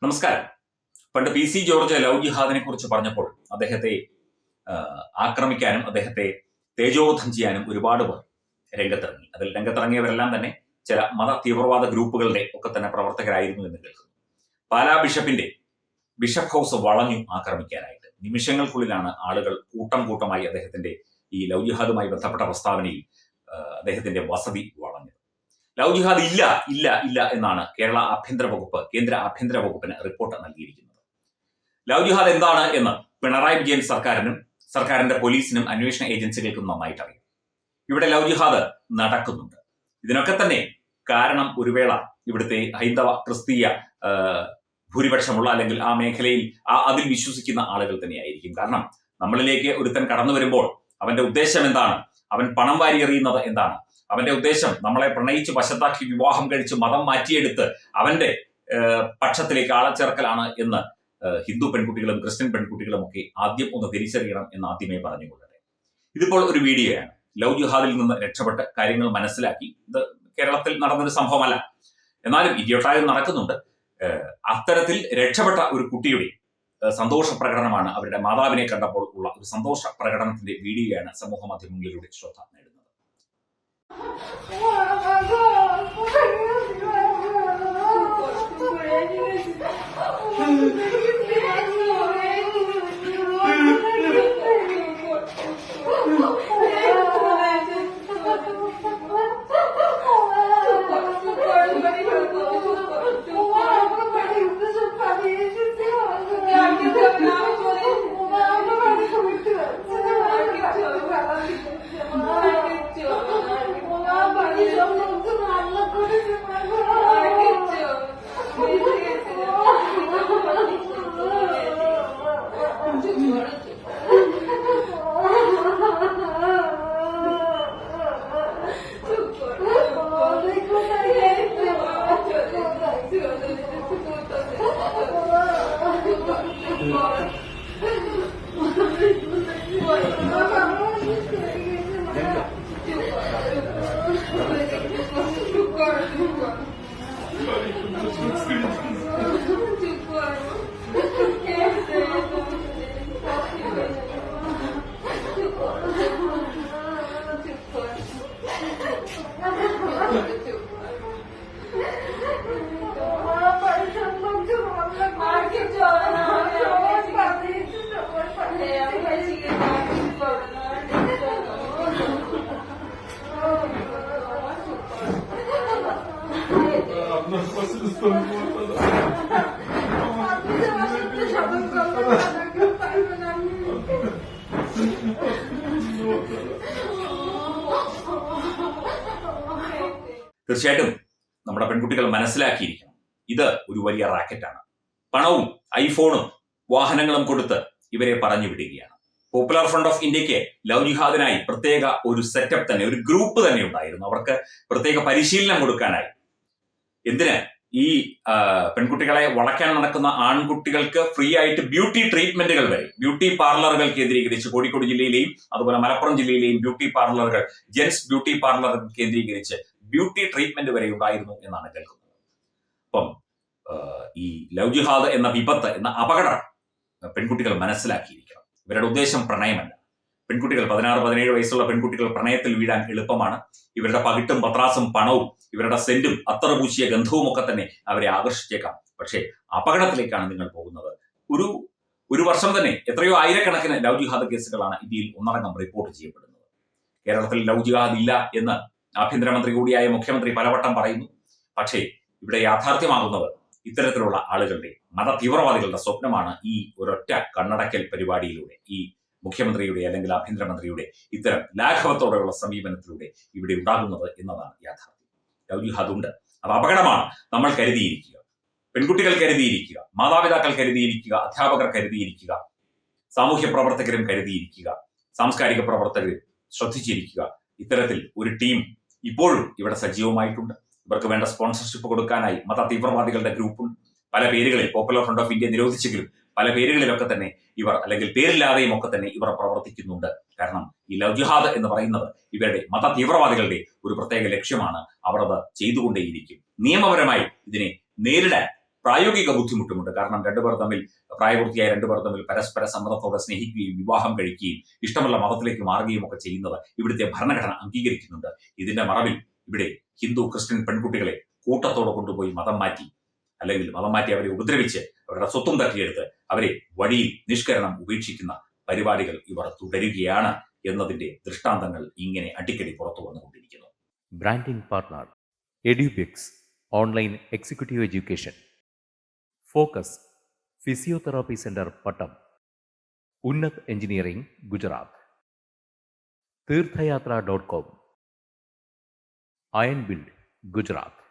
നമസ്കാരം. പണ്ട് PC George love ജിഹാദിനെ കുറിച്ച് പറഞ്ഞപ്പോൾ അദ്ദേഹത്തെ ആക്രമിക്കാനും അദ്ദേഹത്തെ തേജോവധം ചെയ്യാനും ഒരുപാട് പേർ രംഗത്തിറങ്ങി. അതിൽ രംഗത്തിറങ്ങിയവരെല്ലാം തന്നെ ചില മത തീവ്രവാദ ഗ്രൂപ്പുകളുടെ ഒക്കെ തന്നെ പ്രവർത്തകരായിരുന്നു എന്ന് കേൾക്കുന്നു. പാലാ ബിഷപ്പ് ഹൗസ് വളഞ്ഞു ആക്രമിക്കാനായിട്ട് നിമിഷങ്ങൾക്കുള്ളിലാണ് ആളുകൾ കൂട്ടം കൂട്ടമായി അദ്ദേഹത്തിന്റെ ഈ ലവ് ജിഹാദുമായി ബന്ധപ്പെട്ട പ്രസ്താവനയിൽ അദ്ദേഹത്തിന്റെ വസതി വളഞ്ഞത്. ലവ് ജിഹാദ് ഇല്ല ഇല്ല ഇല്ല എന്നാണ് കേന്ദ്ര ആഭ്യന്തര വകുപ്പിന് റിപ്പോർട്ട് നൽകിയിരിക്കുന്നത്. ലവ് ജിഹാദ് എന്താണ് എന്ന് പിണറായി വിജയൻ സർക്കാരിന്റെ പോലീസിനും അന്വേഷണ ഏജൻസികൾക്കും നന്നായിട്ട് അറിയാം. ഇവിടെ ലവ് ജിഹാദ് നടക്കുന്നുണ്ട്. ഇതിനൊക്കെ തന്നെ കാരണം ഒരു വേള ഇവിടുത്തെ ഹൈന്ദവ ക്രിസ്തീയ ഭൂരിപക്ഷമുള്ള അല്ലെങ്കിൽ ആ മേഖലയിൽ അതിൽ വിശ്വസിക്കുന്ന ആളുകൾ തന്നെയായിരിക്കും. കാരണം നമ്മളിലേക്ക് ഒരുത്തൻ കടന്നു വരുമ്പോൾ അവന്റെ ഉദ്ദേശം എന്താണ്, അവൻ പണം വാരി എറിയുന്നത് എന്താണ്, അവന്റെ ഉദ്ദേശം നമ്മളെ പ്രണയിച്ച് വശത്താക്കി വിവാഹം കഴിച്ച് മതം മാറ്റിയെടുത്ത് അവന്റെ പക്ഷത്തിലേക്ക് ആളെ ചേർക്കലാണ് എന്ന് ഹിന്ദു പെൺകുട്ടികളും ക്രിസ്ത്യൻ പെൺകുട്ടികളും ഒക്കെ ആദ്യം ഒന്ന് തിരിച്ചറിയണം എന്ന് ആദ്യമേ പറഞ്ഞുകൊള്ളട്ടെ. ഇതിപ്പോൾ ഒരു വീഡിയോയാണ്. ലവ് ജിഹാദിൽ നിന്ന് രക്ഷപ്പെട്ട് കാര്യങ്ങൾ മനസ്സിലാക്കി. ഇത് കേരളത്തിൽ നടന്നൊരു സംഭവമല്ല, എന്നാലും ഇടിയൊട്ടായും നടക്കുന്നുണ്ട്. അത്തരത്തിൽ രക്ഷപ്പെട്ട ഒരു കുട്ടിയുടെ സന്തോഷ പ്രകടനമാണ്, അവരുടെ മാതാവിനെ കണ്ടപ്പോൾ ഉള്ള ഒരു സന്തോഷ പ്രകടനത്തിന്റെ വീഡിയോയാണ് സമൂഹ മാധ്യമങ്ങളിലൂടെ ശ്രദ്ധ നേടുന്നത്. തീർച്ചയായിട്ടും നമ്മുടെ പെൺകുട്ടികൾ മനസ്സിലാക്കിയിരിക്കണം, ഇത് ഒരു വലിയ റാക്കറ്റാണ്. പണവും ഐഫോണും വാഹനങ്ങളും കൊടുത്ത് ഇവരെ പറഞ്ഞു വിടുകയാണ്. പോപ്പുലർ ഫ്രണ്ട് ഓഫ് ഇന്ത്യക്ക് ലവ് ജിഹാദിനായി പ്രത്യേക ഒരു സെറ്റപ്പ് തന്നെ, ഒരു ഗ്രൂപ്പ് തന്നെ ഉണ്ടായിരുന്നു. അവർക്ക് പ്രത്യേക പരിശീലനം കൊടുക്കാനായി. എന്തിന്? ഈ പെൺകുട്ടികളെ വളയ്ക്കാൻ നടക്കുന്ന ആൺകുട്ടികൾക്ക് ഫ്രീ ആയിട്ട് ബ്യൂട്ടി ട്രീറ്റ്മെന്റുകൾ വരെ, ബ്യൂട്ടി പാർലറുകൾ കേന്ദ്രീകരിച്ച് കോഴിക്കോട് ജില്ലയിലെയും അതുപോലെ മലപ്പുറം ജില്ലയിലെയും ബ്യൂട്ടി പാർലറുകൾ, ജെൻസ് ബ്യൂട്ടി പാർലറുകൾ കേന്ദ്രീകരിച്ച് ബ്യൂട്ടി ട്രീറ്റ്മെന്റ് വരെ ഉണ്ടായിരുന്നു എന്നാണ് കേൾക്കുന്നത്. അപ്പം ഈ ലവ് ജിഹാദ് എന്ന വിപത്ത്, എന്ന അപകടം പെൺകുട്ടികൾ മനസ്സിലാക്കിയിരിക്കണം. ഇവരുടെ ഉദ്ദേശം പ്രണയമല്ല. പെൺകുട്ടികൾ 16-17 വയസ്സുള്ള പെൺകുട്ടികൾ പ്രണയത്തിൽ വീഴാൻ എളുപ്പമാണ്. ഇവരുടെ പകിട്ടും പത്രാസും പണവും ഇവരുടെ സെന്റും അത്തറ പൂശിയ ഗന്ധവും ഒക്കെ തന്നെ അവരെ ആകർഷിച്ചേക്കാം. പക്ഷേ അപകടത്തിലേക്കാണ് നിങ്ങൾ പോകുന്നത്. ഒരു വർഷം തന്നെ എത്രയോ ആയിരക്കണക്കിന് ലവ് ജിഹാദ് കേസുകളാണ് ഇന്ത്യയിൽ ഒന്നടങ്കം റിപ്പോർട്ട് ചെയ്യപ്പെടുന്നത്. കേരളത്തിൽ ലവ് ജിഹാദ് ഇല്ല എന്ന് ആഭ്യന്തരമന്ത്രി കൂടിയായ മുഖ്യമന്ത്രി പലവട്ടം പറയുന്നു. പക്ഷേ ഇവിടെ യാഥാർത്ഥ്യമാകുന്നത് ഇത്തരത്തിലുള്ള ആളുകളുടെ, മത തീവ്രവാദികളുടെ സ്വപ്നമാണ് ഈ ഒരൊറ്റ കണ്ണടക്കൽ പരിപാടിയിലൂടെ, ഈ മുഖ്യമന്ത്രിയുടെ അല്ലെങ്കിൽ ആഭ്യന്തരമന്ത്രിയുടെ ഇത്തരം ലാഘവത്തോടെയുള്ള സമീപനത്തിലൂടെ ഇവിടെ ഉണ്ടാകുന്നത് എന്നതാണ് യാഥാർത്ഥ്യം. ലവ് ജിഹാദ് ഉണ്ട്, അത് അപകടമാണ്. നമ്മൾ കരുതിയിരിക്കുക, പെൺകുട്ടികൾ കരുതിയിരിക്കുക, മാതാപിതാക്കൾ കരുതിയിരിക്കുക, അധ്യാപകർ കരുതിയിരിക്കുക, സാമൂഹ്യ പ്രവർത്തകരും കരുതിയിരിക്കുക, സാംസ്കാരിക പ്രവർത്തകരും ശ്രദ്ധിച്ചിരിക്കുക. ഇത്തരത്തിൽ ഒരു ടീം ഇപ്പോഴും ഇവിടെ സജീവമായിട്ടുണ്ട്. ഇവർക്ക് വേണ്ട സ്പോൺസർഷിപ്പ് കൊടുക്കാനായി മത തീവ്രവാദികളുടെ ഗ്രൂപ്പുണ്ട്. പല പേരുകളിൽ പോപ്പുലർ ഫ്രണ്ട് ഓഫ് ഇന്ത്യ നിരോധിച്ചെങ്കിലും പല പേരുകളിലൊക്കെ തന്നെ ഇവർ, അല്ലെങ്കിൽ പേരില്ലാതെയും ഒക്കെ തന്നെ ഇവർ പ്രവർത്തിക്കുന്നുണ്ട്. കാരണം ഈ ലവ് ജിഹാദ് എന്ന് പറയുന്നത് ഇവരുടെ മത തീവ്രവാദികളുടെ ഒരു പ്രത്യേക ലക്ഷ്യമാണ്. അവർ അത് ചെയ്തുകൊണ്ടേയിരിക്കും. നിയമപരമായി ഇതിനെ നേരിടാൻ പ്രായോഗിക ബുദ്ധിമുട്ടുമുണ്ട്. കാരണം പ്രായപൂർത്തിയായ രണ്ടുപേർ തമ്മിൽ പരസ്പര സമ്മതത്തോടെ സ്നേഹിക്കുകയും വിവാഹം കഴിക്കുകയും ഇഷ്ടമുള്ള മതത്തിലേക്ക് മാറുകയും ഒക്കെ ചെയ്യുന്നത് ഇവിടുത്തെ ഭരണഘടന അംഗീകരിക്കുന്നുണ്ട്. ഇതിന്റെ മറവിൽ ഇവിടെ ഹിന്ദു ക്രിസ്ത്യൻ പെൺകുട്ടികളെ കൂട്ടത്തോടെ കൊണ്ടുപോയി മതം മാറ്റി അവരെ ഉപദ്രവിച്ച് അവരുടെ സ്വത്തും തട്ടിയെടുത്ത് അവരെ വഴിയിൽ നിഷ്കരണം ഉപേക്ഷിക്കുന്ന പരിപാടികൾ ഇവർ തുടരുകയാണ് എന്നതിന്റെ ദൃഷ്ടാന്തങ്ങൾ ഇങ്ങനെ അടിക്കടി പുറത്തു വന്നുകൊണ്ടിരിക്കുന്നു. Branding partner Edubix online executive education, focus physiotherapy centre Pattom, Unnat engineering Gujarat, തീർത്ഥയാത്ര.com, അയൺ ബിൽഡ് ഗുജറാത്ത്.